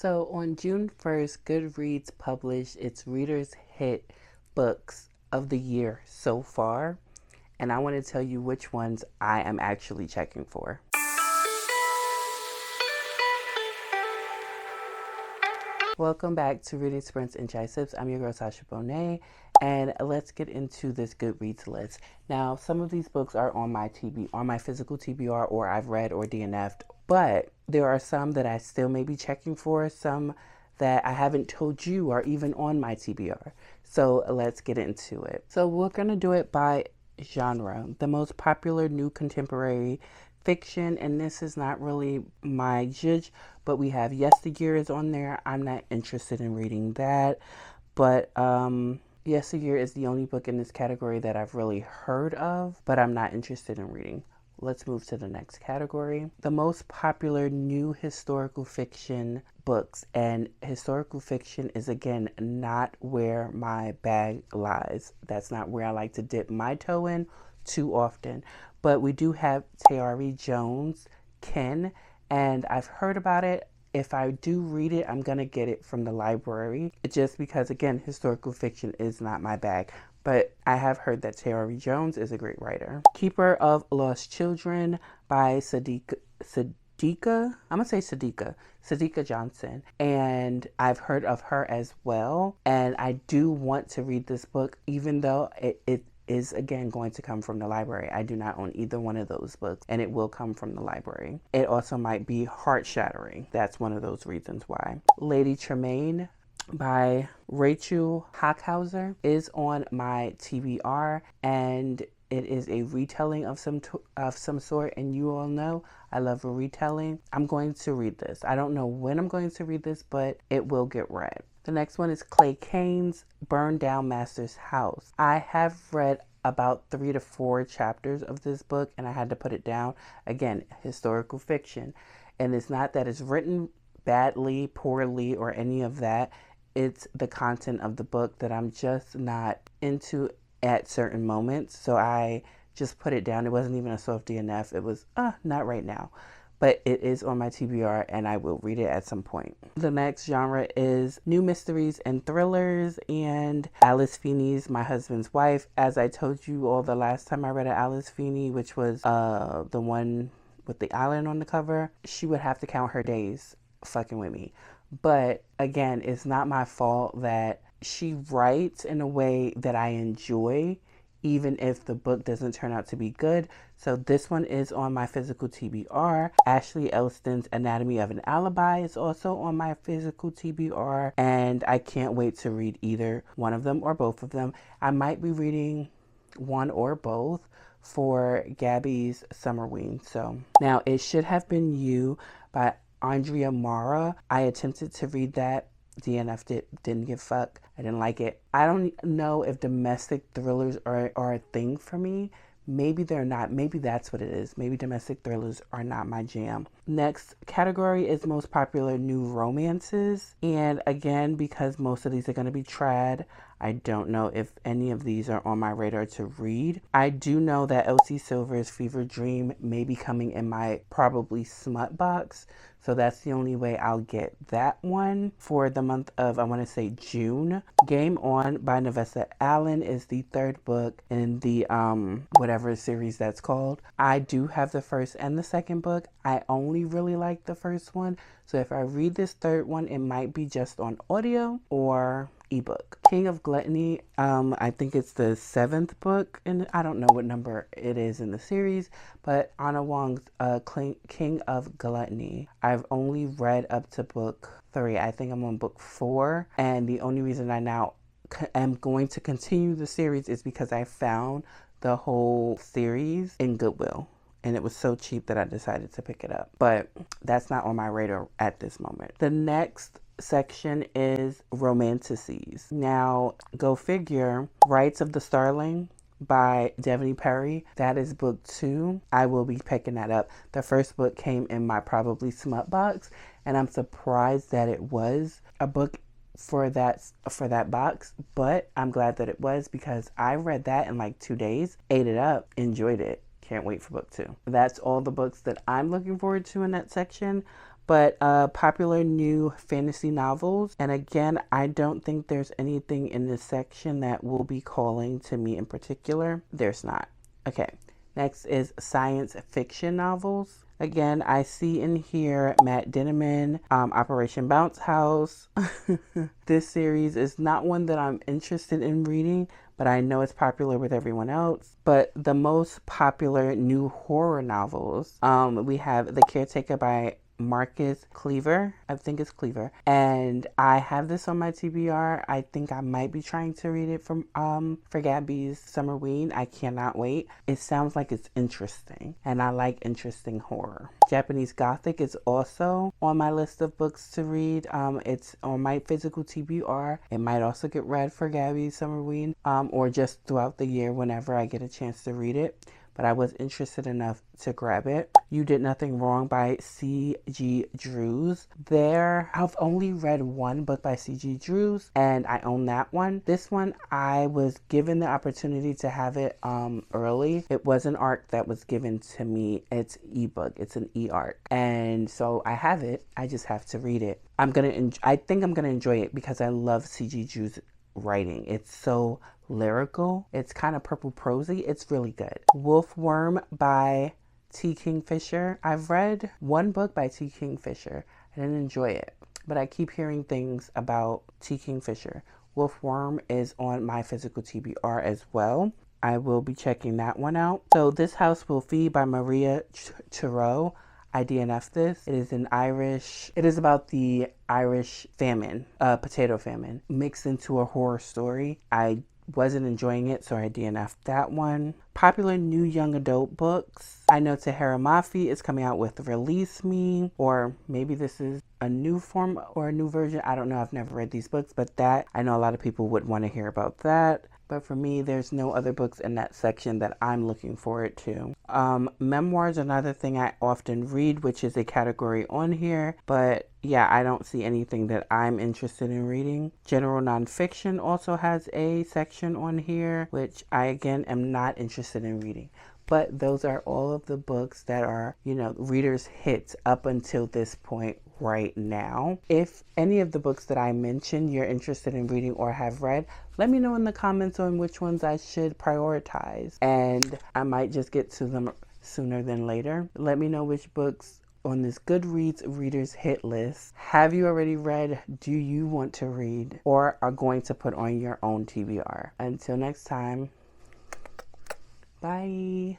So on June 1st, Goodreads published its Readers Hit books of the year so far, and I want to tell you which ones I am actually checking for. Welcome back to Reading Sprints and Chai Sips. I'm your girl SASHABONAY, and let's get into this Goodreads list. Now, some of these books are on my physical TBR, or I've read or DNF'd, but there are some that I still may be checking for, some that I haven't told you are even on my TBR. So let's get into it. So we're gonna do it by genre. The most popular new contemporary fiction, and this is not really my judge, but we have Yesteryear is on there. I'm not interested in reading that, but Yesteryear is the only book in this category that I've really heard of, but I'm not interested in reading. Let's move to the next category. The most popular new historical fiction books, and historical fiction is again not where my bag lies. That's not where I like to dip my toe in too often. But we do have Tayari Jones' Ken, and I've heard about it. If I do read it, I'm going to get it from the library, just because, again, historical fiction is not my bag. But I have heard that Tayari Jones is a great writer. Keeper of Lost Children by Sadiqa Johnson. And I've heard of her as well. And I do want to read this book, even though it is again going to come from the library. I do not own either one of those books, and it will come from the library. It also might be heart-shattering. That's one of those reasons why. Lady Tremaine by Rachel Hockhauser is on my TBR, and it is a retelling of some sort, and you all know I love a retelling. I'm going to read this. I don't know when I'm going to read this, but it will get read. The next one is Clay Cane's Burn Down Master's House. I have read about 3 to 4 chapters of this book, and I had to put it down. Again, historical fiction. And it's not that it's written badly, poorly, or any of that. It's the content of the book that I'm just not into at certain moments. So I just put it down. It wasn't even a soft DNF. It was, not right now. But it is on my TBR, and I will read it at some point. The next genre is new mysteries and thrillers, and Alice Feeney's My Husband's Wife. As I told you all the last time I read Alice Feeney, which was the one with the island on the cover, she would have to count her days fucking with me. But again, it's not my fault that she writes in a way that I enjoy, even if the book doesn't turn out to be good. So this one is on my physical TBR. Ashley Elston's Anatomy of an Alibi is also on my physical TBR, and I can't wait to read either one of them or both of them. I might be reading one or both for Gabby's Summerween. So now It Should Have Been You by Andrea Mara. I attempted to read that. DNF'd it, didn't give a fuck. I didn't like it. I don't know if domestic thrillers are a thing for me. Maybe they're not. Maybe that's what it is. Maybe domestic thrillers are not my jam. Next category is most popular new romances. And again, because most of these are going to be trad, I don't know if any of these are on my radar to read. I do know that Elsie Silver's Fever Dream may be coming in my probably smut box. So that's the only way I'll get that one for the month of, I want to say, June. Game On by Nevessa Allen is the third book in the whatever series that's called. I do have the first and the second book. I only really like the first one. So if I read this third one, it might be just on audio or ebook. King of Gluttony, I think it's the 7th book, and I don't know what number it is in the series, but Anna Wong's King of Gluttony. I've only read up to book 3. I think I'm on book 4, and the only reason I now am going to continue the series is because I found the whole series in Goodwill, and it was so cheap that I decided to pick it up. But that's not on my radar at this moment. The next section is romantices. Now, go figure, Rights of the Starling by Devney Perry. That is book 2. I will be picking that up. The first book came in my probably smut box, and I'm surprised that it was a book for that box, but I'm glad that it was, because I read that in like 2 days, ate it up, enjoyed it. Can't wait for book 2. That's all the books that I'm looking forward to in that section. but popular new fantasy novels. And again, I don't think there's anything in this section that will be calling to me in particular. There's not. Okay, next is science fiction novels. Again, I see in here Matt Dinniman, Operation Bounce House. This series is not one that I'm interested in reading, but I know it's popular with everyone else. But the most popular new horror novels, we have The Caretaker by Marcus Cleaver. I think it's Cleaver. And I have this on my TBR. I think I might be trying to read it from for Gabby's Summerween. I cannot wait. It sounds like it's interesting, and I like interesting horror. Japanese Gothic is also on my list of books to read. It's on my physical TBR. It might also get read for Gabby's Summerween, or just throughout the year whenever I get a chance to read it. But I was interested enough to grab it. You Did Nothing Wrong by C.G. Drews. I've only read one book by C.G. Drews, and I own that one. This one, I was given the opportunity to have it early. It was an ARC that was given to me. It's ebook. It's an e-ARC. And so I have it. I just have to read it. I think I'm gonna enjoy it because I love C.G. Drews' writing. It's so lyrical. It's kind of purple prosy. It's really good. Wolfworm by T. Kingfisher. I've read one book by T. Kingfisher. I didn't enjoy it, but I keep hearing things about T. Kingfisher. Wolfworm is on my physical TBR as well. I will be checking that one out. So This House Will Feed by Maria Theroux. I DNF'd this. It is about the Irish famine, potato famine, mixed into a horror story. I wasn't enjoying it, so I DNF'd that one. Popular new young adult books. I know Tahara Mafi is coming out with Release Me, or maybe this is a new form or a new version. I don't know. I've never read these books, but that, I know a lot of people would want to hear about that. But for me, there's no other books in that section that I'm looking forward to. Memoirs, another thing I often read, which is a category on here. But yeah, I don't see anything that I'm interested in reading. General nonfiction also has a section on here, which I, again, am not interested in reading. But those are all of the books that are, readers' hits up until this point right now. If any of the books that I mentioned you're interested in reading or have read, let me know in the comments on which ones I should prioritize. And I might just get to them sooner than later. Let me know which books on this Goodreads readers hit list have you already read, do you want to read, or are going to put on your own TBR. Until next time. Bye.